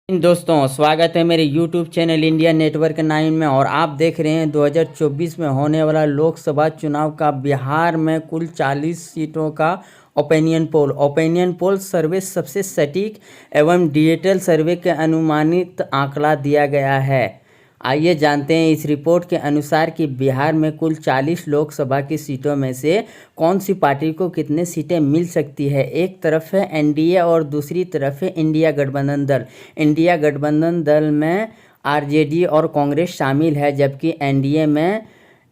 दोस्तों स्वागत है मेरे YouTube चैनल इंडिया नेटवर्क 9 में। और आप देख रहे हैं 2024 में होने वाला लोकसभा चुनाव का बिहार में कुल 40 सीटों का ओपिनियन पोल सर्वे सबसे सटीक एवं डिजिटल सर्वे के अनुमानित आंकड़ा दिया गया है। आइए जानते हैं इस रिपोर्ट के अनुसार कि बिहार में कुल 40 लोकसभा की सीटों में से कौन सी पार्टी को कितने सीटें मिल सकती है। एक तरफ है एनडीए और दूसरी तरफ है इंडिया गठबंधन दल। इंडिया गठबंधन दल में आरजेडी और कांग्रेस शामिल है, जबकि एनडीए में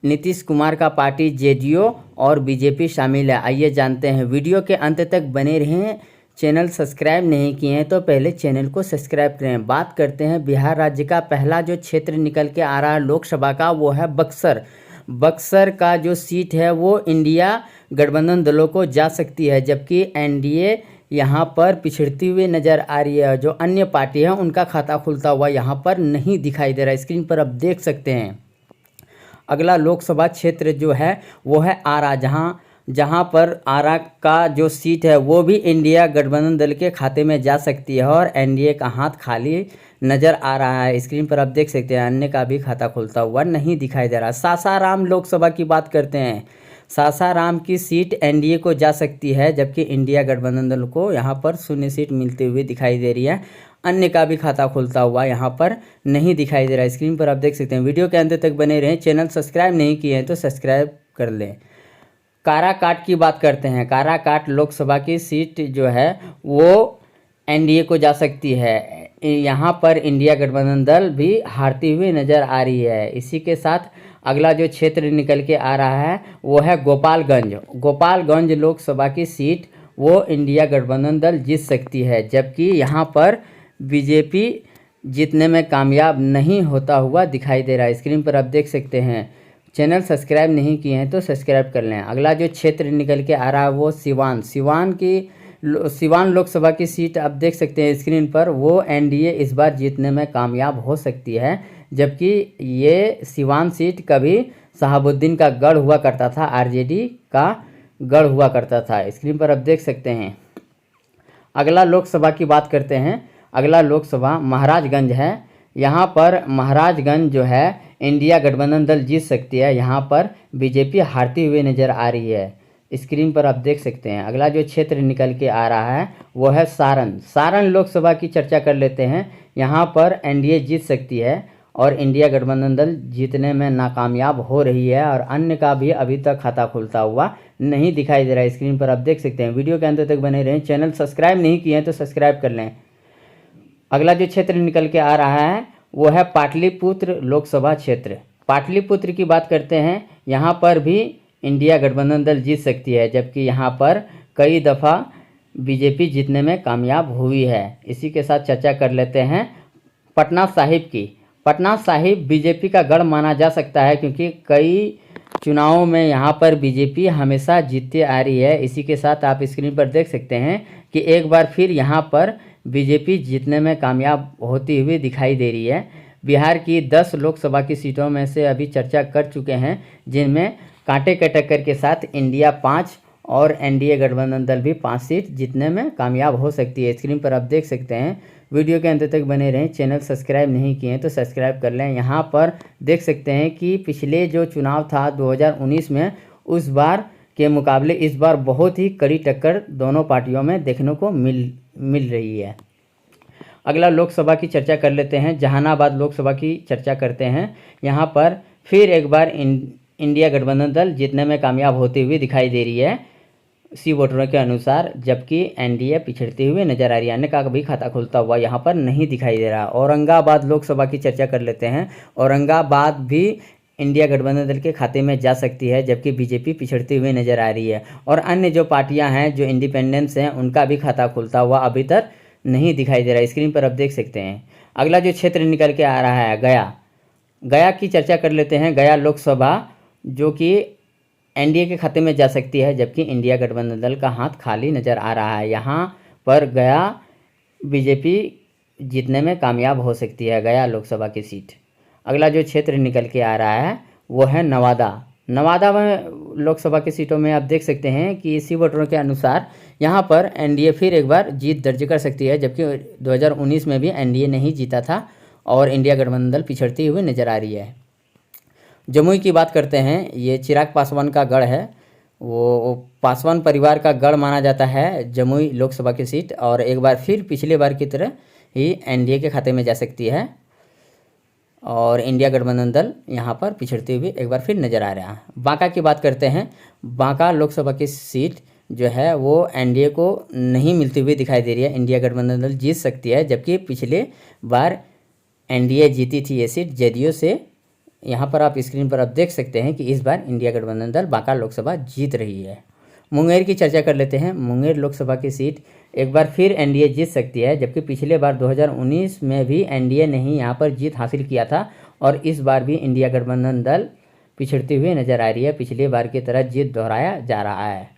नीतीश कुमार का पार्टी जेडीयू और बीजेपी शामिल है। आइए जानते हैं, वीडियो के अंत तक बने रहें। चैनल सब्सक्राइब नहीं किए हैं तो पहले चैनल को सब्सक्राइब करें। बात करते हैं बिहार राज्य का पहला जो क्षेत्र निकल के आ रहा है लोकसभा का, वो है बक्सर। बक्सर का जो सीट है वो इंडिया गठबंधन दलों को जा सकती है, जबकि एनडीए यहाँ पर पिछड़ती हुई नज़र आ रही है। जो अन्य पार्टी है उनका खाता खुलता हुआ यहाँ पर नहीं दिखाई दे रहा है। स्क्रीन पर आप देख सकते हैं। अगला लोकसभा क्षेत्र जो है वो है आरा, जहाँ पर आरा का जो सीट है वो भी इंडिया गठबंधन दल के खाते में जा सकती है और एनडीए का हाथ खाली नज़र आ रहा है। स्क्रीन पर आप देख सकते हैं अन्य का भी खाता खुलता हुआ नहीं दिखाई दे रहा। सासाराम लोकसभा की बात करते हैं। सासाराम की सीट एनडीए को जा सकती है, जबकि इंडिया गठबंधन दल को यहाँ पर 0 सीट मिलती हुई दिखाई दे रही है। अन्य का भी खाता खुलता हुआ यहाँ पर नहीं दिखाई दे रहा है। स्क्रीन पर आप देख सकते हैं। वीडियो के अंत तक बने रहें। चैनल सब्सक्राइब नहीं किए हैं तो सब्सक्राइब कर लें। काराकाट की बात करते हैं। काराकाट लोकसभा की सीट जो है वो एनडीए को जा सकती है। यहाँ पर इंडिया गठबंधन दल भी हारती हुई नज़र आ रही है। इसी के साथ अगला जो क्षेत्र निकल के आ रहा है वो है गोपालगंज। गोपालगंज लोकसभा की सीट वो इंडिया गठबंधन दल जीत सकती है, जबकि यहाँ पर बीजेपी जीतने में कामयाब नहीं होता हुआ दिखाई दे रहा है। स्क्रीन पर आप देख सकते हैं। चैनल सब्सक्राइब नहीं किए हैं तो सब्सक्राइब कर लें। अगला जो क्षेत्र निकल के आ रहा है वो सिवान लोकसभा की सीट आप देख सकते हैं स्क्रीन पर। वो एनडीए इस बार जीतने में कामयाब हो सकती है, जबकि ये सिवान सीट कभी शहाबुद्दीन का गढ़ हुआ करता था, आरजेडी का गढ़ हुआ करता था। स्क्रीन पर आप देख सकते हैं। अगला लोकसभा की बात करते हैं। अगला लोकसभा महाराजगंज है। यहाँ पर महाराजगंज जो है इंडिया गठबंधन दल जीत सकती है। यहाँ पर बीजेपी हारती हुई नज़र आ रही है। स्क्रीन पर आप देख सकते हैं। अगला जो क्षेत्र निकल के आ रहा है वो है सारण लोकसभा की चर्चा कर लेते हैं। यहाँ पर एनडीए जीत सकती है और इंडिया गठबंधन दल जीतने में नाकामयाब हो रही है और अन्य का भी अभी तक खाता खुलता हुआ नहीं दिखाई दे रहा है। स्क्रीन पर आप देख सकते हैं। वीडियो के अंत तक बने रहें। चैनल सब्सक्राइब नहीं किए हैं तो सब्सक्राइब कर लें। अगला जो क्षेत्र निकल के आ रहा है वो है पाटलिपुत्र लोकसभा क्षेत्र। पाटलिपुत्र की बात करते हैं। यहाँ पर भी इंडिया गठबंधन दल जीत सकती है, जबकि यहाँ पर कई दफ़ा बीजेपी जीतने में कामयाब हुई है। इसी के साथ चर्चा कर लेते हैं पटना साहिब की। पटना साहिब बीजेपी का गढ़ माना जा सकता है, क्योंकि कई चुनावों में यहाँ पर बीजेपी हमेशा जीतती आ रही है। इसी के साथ आप स्क्रीन पर देख सकते हैं कि एक बार फिर यहाँ पर बीजेपी जीतने में कामयाब होती हुई दिखाई दे रही है। बिहार की 10 लोकसभा की सीटों में से अभी चर्चा कर चुके हैं, जिनमें कांटे के टक्कर के साथ इंडिया 5 और एनडीए गठबंधन दल भी 5 सीट जीतने में कामयाब हो सकती है। स्क्रीन पर आप देख सकते हैं। वीडियो के अंत तक बने रहें। चैनल सब्सक्राइब नहीं किए हैं तो सब्सक्राइब कर लें। यहाँ पर देख सकते हैं कि पिछले जो चुनाव था 2019 में, उस बार के मुकाबले इस बार बहुत ही कड़ी टक्कर दोनों पार्टियों में देखने को मिल रही है। अगला लोकसभा की चर्चा कर लेते हैं। जहानाबाद लोकसभा की चर्चा करते हैं। यहाँ पर फिर एक बार इंडिया गठबंधन दल जीतने में कामयाब होती हुई दिखाई दे रही है सी वोटरों के अनुसार, जबकि एनडीए पिछड़ती हुई नजर आ रही है। अन्य का भी खाता खुलता हुआ यहाँ पर नहीं दिखाई दे रहा। औरंगाबाद लोकसभा की चर्चा कर लेते हैं। औरंगाबाद भी इंडिया गठबंधन दल के खाते में जा सकती है, जबकि बीजेपी पिछड़ती हुई नज़र आ रही है। और अन्य जो पार्टियां हैं, जो इंडिपेंडेंस हैं, उनका भी खाता खुलता हुआ अभी तक नहीं दिखाई दे रहा है। स्क्रीन पर आप देख सकते हैं। अगला जो क्षेत्र निकल के आ रहा है गया की चर्चा कर लेते हैं। गया लोकसभा जो कि एनडीए के खाते में जा सकती है, जबकि इंडिया गठबंधन दल का हाथ खाली नज़र आ रहा है। यहाँ पर गया बीजेपी जीतने में कामयाब हो सकती है, गया लोकसभा की सीट। अगला जो क्षेत्र निकल के आ रहा है वो है नवादा। नवादा में लोकसभा की सीटों में आप देख सकते हैं कि इसी वोटरों के अनुसार यहाँ पर एनडीए फिर एक बार जीत दर्ज कर सकती है, जबकि 2019 में भी एनडीए नहीं जीता था और इंडिया गठबंधन पिछड़ती हुई नजर आ रही है। जमुई की बात करते हैं, ये चिराग पासवान का गढ़ है, वो पासवान परिवार का गढ़ माना जाता है जमुई लोकसभा की सीट, और एक बार फिर पिछले बार की तरह ही एनडीए के खाते में जा सकती है और इंडिया गठबंधन दल यहाँ पर पिछड़ते हुए एक बार फिर नज़र आ रहा है। बांका की बात करते हैं, बांका लोकसभा की सीट जो है वो एनडीए को नहीं मिलती हुई दिखाई दे रही है, इंडिया गठबंधन दल जीत सकती है, जबकि पिछले बार एनडीए जीती थी ये सीट जदयू से। यहाँ पर आप स्क्रीन पर आप देख सकते हैं कि इस बार इंडिया गठबंधन दल बांका लोकसभा जीत रही है। मुंगेर की चर्चा कर लेते हैं, मुंगेर लोकसभा की सीट एक बार फिर एनडीए जीत सकती है, जबकि पिछले बार 2019 में भी एनडीए ने ही यहाँ पर जीत हासिल किया था और इस बार भी इंडिया गठबंधन दल पिछड़ती हुई नजर आ रही है, पिछले बार की तरह जीत दोहराया जा रहा है।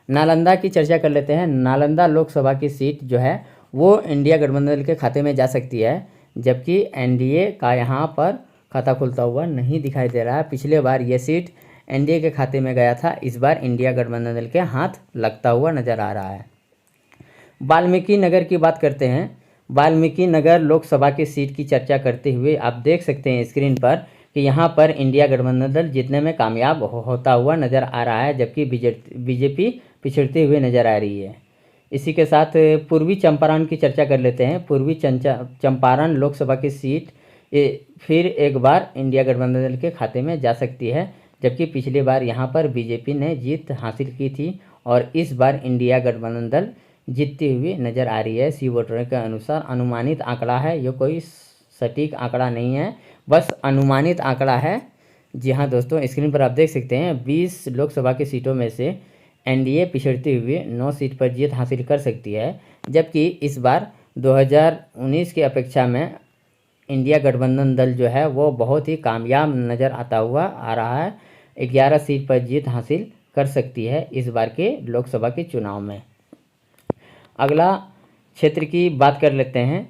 नालंदा की चर्चा कर लेते हैं, नालंदा लोकसभा की सीट जो है वो इंडिया गठबंधन दल के खाते में जा सकती है, जबकि एनडीए का यहाँ पर खाता खुलता हुआ नहीं दिखाई दे रहा है। पिछले बार ये सीट एनडीए के खाते में गया था, इस बार इंडिया गठबंधन दल के हाथ लगता हुआ नजर आ रहा है। वाल्मीकि नगर की बात करते हैं, वाल्मीकि नगर लोकसभा की सीट की चर्चा करते हुए आप देख सकते हैं स्क्रीन पर कि यहाँ पर इंडिया गठबंधन दल जीतने में कामयाब होता हुआ नजर आ रहा है, जबकि बीजेपी पिछड़ती हुई नजर आ रही है। इसी के साथ पूर्वी चंपारण की चर्चा कर लेते हैं, पूर्वी चंपारण लोकसभा की सीट फिर एक बार इंडिया गठबंधन दल के खाते में जा सकती है, जबकि पिछली बार यहाँ पर बीजेपी ने जीत हासिल की थी और इस बार इंडिया गठबंधन दल जीतती हुई नज़र आ रही है। सी वोटरों के अनुसार अनुमानित आंकड़ा है, ये कोई सटीक आंकड़ा नहीं है, बस अनुमानित आंकड़ा है। जी हाँ दोस्तों, स्क्रीन पर आप देख सकते हैं 20 लोकसभा की सीटों में से एनडीए पिछड़ती हुई 9 सीट पर जीत हासिल कर सकती है, जबकि इस बार 2019 की अपेक्षा में इंडिया गठबंधन दल जो है वो बहुत ही कामयाब नज़र आता हुआ आ रहा है, 11 सीट पर जीत हासिल कर सकती है इस बार के लोकसभा के चुनाव में। अगला क्षेत्र की बात कर लेते हैं,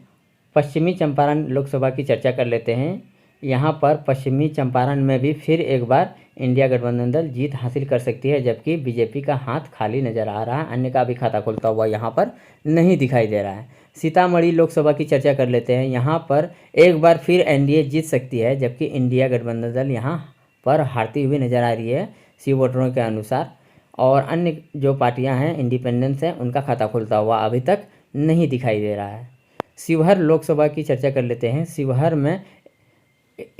पश्चिमी चंपारण लोकसभा की चर्चा कर लेते हैं। यहाँ पर पश्चिमी चंपारण में भी फिर एक बार इंडिया गठबंधन दल जीत हासिल कर सकती है, जबकि बीजेपी का हाथ खाली नज़र आ रहा है, अन्य का भी खाता खुलता हुआ यहाँ पर नहीं दिखाई दे रहा है। सीतामढ़ी लोकसभा की चर्चा कर लेते हैं, यहाँ पर एक बार फिर एनडीए जीत सकती है, जबकि इंडिया गठबंधन दल यहाँ पर हारती हुई नज़र आ रही है सी वोटरों के अनुसार, और अन्य जो पार्टियां हैं इंडिपेंडेंस हैं उनका खाता खुलता हुआ अभी तक नहीं दिखाई दे रहा है। शिवहर लोकसभा की चर्चा कर लेते हैं, शिवहर में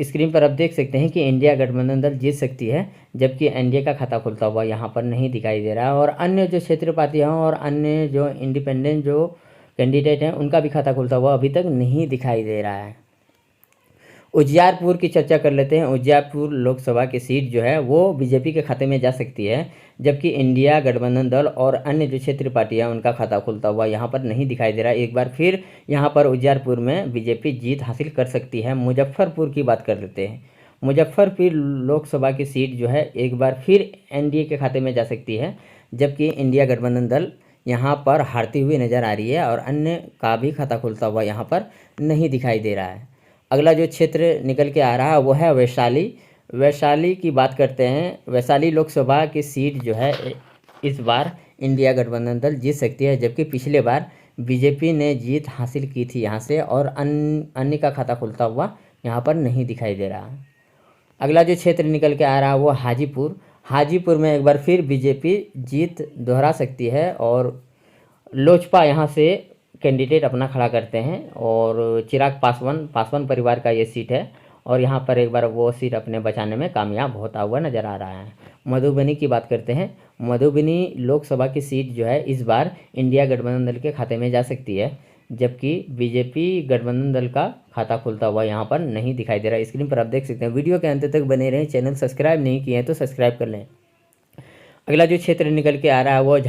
स्क्रीन पर आप देख सकते हैं कि इंडिया गठबंधन दल जीत सकती है, जबकि एनडीए का खाता खुलता हुआ यहाँ पर नहीं दिखाई दे रहा है, और अन्य जो क्षेत्रीय पार्टियाँ और अन्य जो इंडिपेंडेंट जो कैंडिडेट हैं उनका भी खाता खुलता हुआ अभी तक नहीं दिखाई दे रहा है। उजियारपुर की चर्चा कर लेते हैं, उजियारपुर लोकसभा की सीट जो है वो बीजेपी के खाते में जा सकती है, जबकि इंडिया गठबंधन दल और अन्य जो क्षेत्रीय पार्टियां उनका खाता खुलता हुआ यहाँ पर नहीं दिखाई दे रहा है। एक बार फिर यहाँ पर उजियारपुर में बीजेपी जीत हासिल कर सकती है। मुजफ्फरपुर की बात कर लेते हैं, मुजफ्फरपुर लोकसभा की सीट जो है एक बार फिर एनडीए के खाते में जा सकती है, जबकि इंडिया गठबंधन दल यहाँ पर हारती हुई नज़र आ रही है और अन्य का भी खाता खुलता हुआ यहाँ पर नहीं दिखाई दे रहा है। अगला जो क्षेत्र निकल के आ रहा है वो है वैशाली। वैशाली की बात करते हैं, वैशाली लोकसभा की सीट जो है इस बार इंडिया गठबंधन दल जीत सकती है, जबकि पिछले बार बीजेपी ने जीत हासिल की थी यहाँ से और अन्य का खाता खुलता हुआ यहाँ पर नहीं दिखाई दे रहा। अगला जो क्षेत्र निकल के आ रहा है वो हाजीपुर। हाजीपुर में एक बार फिर बीजेपी जीत दोहरा सकती है और लोजपा यहाँ से कैंडिडेट अपना खड़ा करते हैं और चिराग पासवान परिवार का ये सीट है और यहाँ पर एक बार वो सीट अपने बचाने में कामयाब होता हुआ नज़र आ रहा है। मधुबनी की बात करते हैं, मधुबनी लोकसभा की सीट जो है इस बार इंडिया गठबंधन दल के खाते में जा सकती है, जबकि बीजेपी गठबंधन दल का खाता खुलता हुआ यहाँ पर नहीं दिखाई दे रहा है। स्क्रीन पर आप देख सकते हैं। वीडियो के अंत तक बने रहें, चैनल सब्सक्राइब नहीं किए हैं तो सब्सक्राइब कर लें। अगला जो क्षेत्र निकल के आ रहा है वो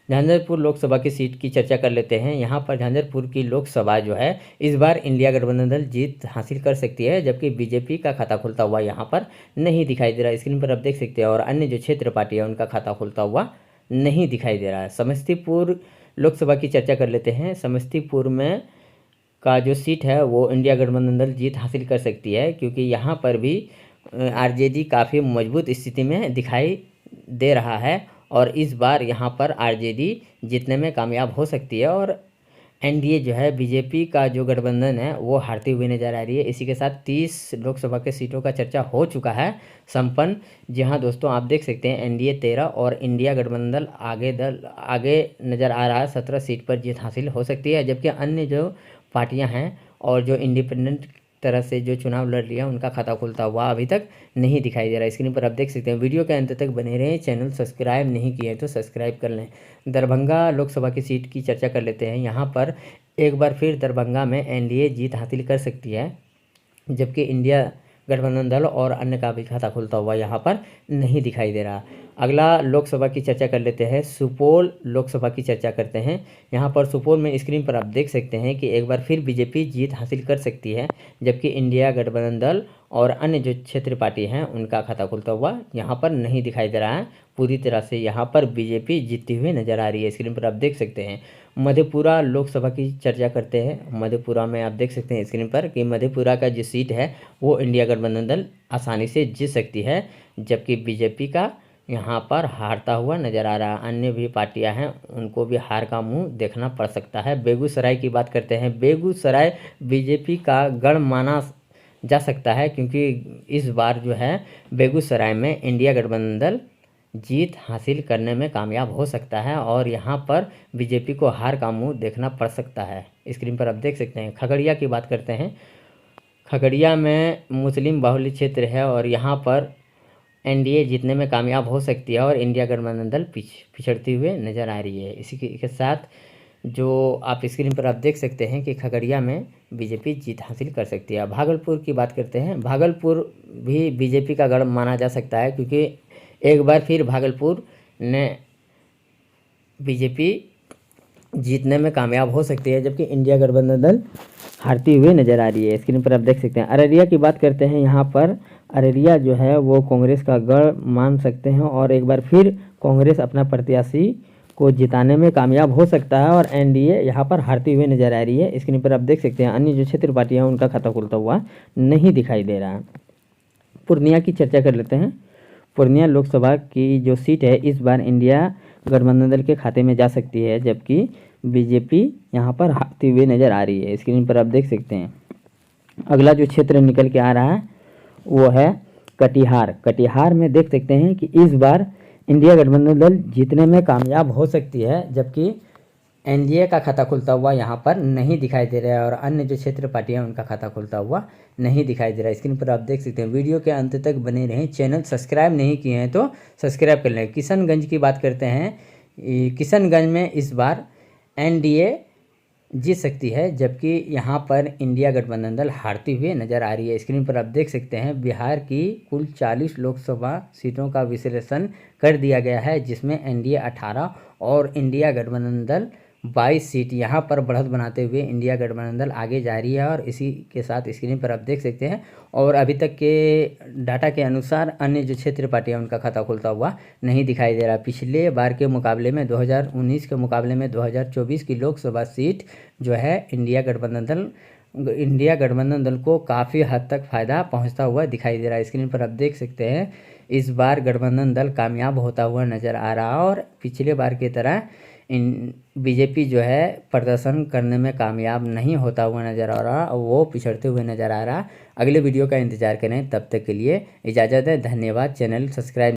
झांझरपुर लोकसभा की सीट की चर्चा कर लेते हैं। यहाँ पर झांझरपुर की लोकसभा जो है इस बार इंडिया गठबंधन दल जीत हासिल कर सकती है, जबकि बीजेपी का खाता खुलता हुआ यहाँ पर नहीं दिखाई दे रहा है। स्क्रीन पर आप देख सकते हैं और अन्य जो क्षेत्र पार्टी है उनका खाता खुलता हुआ नहीं दिखाई दे रहा है। समस्तीपुर लोकसभा की चर्चा कर लेते हैं। समस्तीपुर में का जो सीट है वो इंडिया गठबंधन दल जीत हासिल कर सकती है, क्योंकि यहाँ पर भी आरजेडी काफ़ी मजबूत स्थिति में दिखाई दे रहा है और इस बार यहाँ पर आरजेडी जीतने में कामयाब हो सकती है और एनडीए जो है बीजेपी का जो गठबंधन है वो हारती हुई नजर आ रही है। इसी के साथ 30 लोकसभा के सीटों का चर्चा हो चुका है संपन्न। जी हाँ दोस्तों, आप देख सकते हैं एनडीए 13 और इंडिया गठबंधन आगे नज़र आ रहा है। 17 सीट पर जीत हासिल हो सकती है, जबकि अन्य जो पार्टियां हैं और जो इंडिपेंडेंट तरह से जो चुनाव लड़ लिया उनका खाता खुलता हुआ अभी तक नहीं दिखाई दे रहा है। स्क्रीन पर आप देख सकते हैं। वीडियो के अंत तक बने रहें। चैनल सब्सक्राइब नहीं किए तो सब्सक्राइब कर लें। दरभंगा लोकसभा की सीट की चर्चा कर लेते हैं। यहाँ पर एक बार फिर दरभंगा में एनडीए जीत हासिल कर सकती है, जबकि इंडिया गठबंधन दल और अन्य का भी खाता खुलता हुआ यहाँ पर नहीं दिखाई दे रहा। अगला लोकसभा की चर्चा कर लेते हैं। सुपौल लोकसभा की चर्चा करते हैं। यहाँ पर सुपौल में स्क्रीन पर आप देख सकते हैं कि एक बार फिर बीजेपी जीत हासिल कर सकती है, जबकि इंडिया गठबंधन दल और अन्य जो क्षेत्रीय पार्टी हैं उनका खाता खुलता हुआ यहाँ पर नहीं दिखाई दे रहा है। पूरी तरह से यहाँ पर बीजेपी जीतती हुई नजर आ रही है। स्क्रीन पर आप देख सकते हैं। मधेपुरा लोकसभा की चर्चा करते हैं। मधेपुरा में आप देख सकते हैं स्क्रीन पर कि मधेपुरा का जो सीट है वो इंडिया गठबंधन दल आसानी से जीत सकती है, जबकि बीजेपी का यहाँ पर हारता हुआ नज़र आ रहा है। अन्य भी पार्टियां हैं उनको भी हार का मुंह देखना पड़ सकता है। बेगूसराय की बात करते हैं। बेगूसराय बीजेपी का गढ़ माना जा सकता है, क्योंकि इस बार जो है बेगूसराय में इंडिया गठबंधन दल जीत हासिल करने में कामयाब हो सकता है और यहाँ पर बीजेपी को हार का मुंह देखना पड़ सकता है। स्क्रीन पर आप देख सकते हैं। खगड़िया की बात करते हैं। खगड़िया में मुस्लिम बाहुल्य क्षेत्र है और यहाँ पर एनडीए जीतने में कामयाब हो सकती है और इंडिया गठबंधन दल पिछड़ती हुए नज़र आ रही है। इसी के साथ जो आप स्क्रीन पर आप देख सकते हैं कि खगड़िया में बीजेपी जीत हासिल कर सकती है। भागलपुर की बात करते हैं। भागलपुर भी बीजेपी का गढ़ माना जा सकता है, क्योंकि एक बार फिर भागलपुर ने बीजेपी जीतने में कामयाब हो सकती है, जबकि इंडिया गठबंधन दल हारती हुई नज़र आ रही है। स्क्रीन पर आप देख सकते हैं। अररिया की बात करते हैं। यहाँ पर अररिया जो है वो कांग्रेस का गढ़ मान सकते हैं और एक बार फिर कांग्रेस अपना प्रत्याशी को जिताने में कामयाब हो सकता है और एनडीए यहाँ पर हारती हुई नजर आ रही है। स्क्रीन पर आप देख सकते हैं। अन्य जो क्षेत्रीय पार्टियां हैं उनका खाता खुलता हुआ नहीं दिखाई दे रहा है। पूर्णिया की चर्चा कर लेते हैं। पूर्णिया लोकसभा की जो सीट है इस बार इंडिया गठबंधन दल के खाते में जा सकती है, जबकि बीजेपी यहाँ पर हारती हुई नजर आ रही है। स्क्रीन पर आप देख सकते हैं। अगला जो क्षेत्र निकल के आ रहा है वो है कटिहार। कटिहार में देख सकते हैं कि इस बार इंडिया गठबंधन दल जीतने में कामयाब हो सकती है, जबकि एनडीए का खाता खुलता हुआ यहाँ पर नहीं दिखाई दे रहा है और अन्य जो क्षेत्र पार्टियां उनका खाता खुलता हुआ नहीं दिखाई दे रहा है। स्क्रीन पर आप देख सकते हैं। वीडियो के अंत तक बने रहें। चैनल सब्सक्राइब नहीं किए हैं तो सब्सक्राइब कर लें। किशनगंज की बात करते हैं। किशनगंज में इस बार एनडीए जीत सकती है, जबकि यहाँ पर इंडिया गठबंधन दल हारती हुई नज़र आ रही है। स्क्रीन पर आप देख सकते हैं। बिहार की कुल 40 लोकसभा सीटों का विश्लेषण कर दिया गया है, जिसमें एनडीए 18 और इंडिया गठबंधन दल 22 सीट। यहाँ पर बढ़त बनाते हुए इंडिया गठबंधन दल आगे जा रही है और इसी के साथ स्क्रीन पर आप देख सकते हैं। और अभी तक के डाटा के अनुसार अन्य जो क्षेत्रीय पार्टियां उनका खाता खुलता हुआ नहीं दिखाई दे रहा। पिछले बार के मुकाबले में 2019 के मुकाबले में 2024 की लोकसभा सीट जो है इंडिया गठबंधन दल को काफ़ी हद तक फ़ायदा पहुँचता हुआ दिखाई दे रहा है। स्क्रीन पर आप देख सकते हैं। इस बार गठबंधन दल कामयाब होता हुआ नज़र आ रहा और पिछले बार की तरह बीजेपी जो है प्रदर्शन करने में कामयाब नहीं होता हुआ नज़र आ रहा, वो पिछड़ते हुए नज़र आ रहा। अगले वीडियो का इंतज़ार करें। तब तक के लिए इजाज़त है। धन्यवाद। Channel subscribe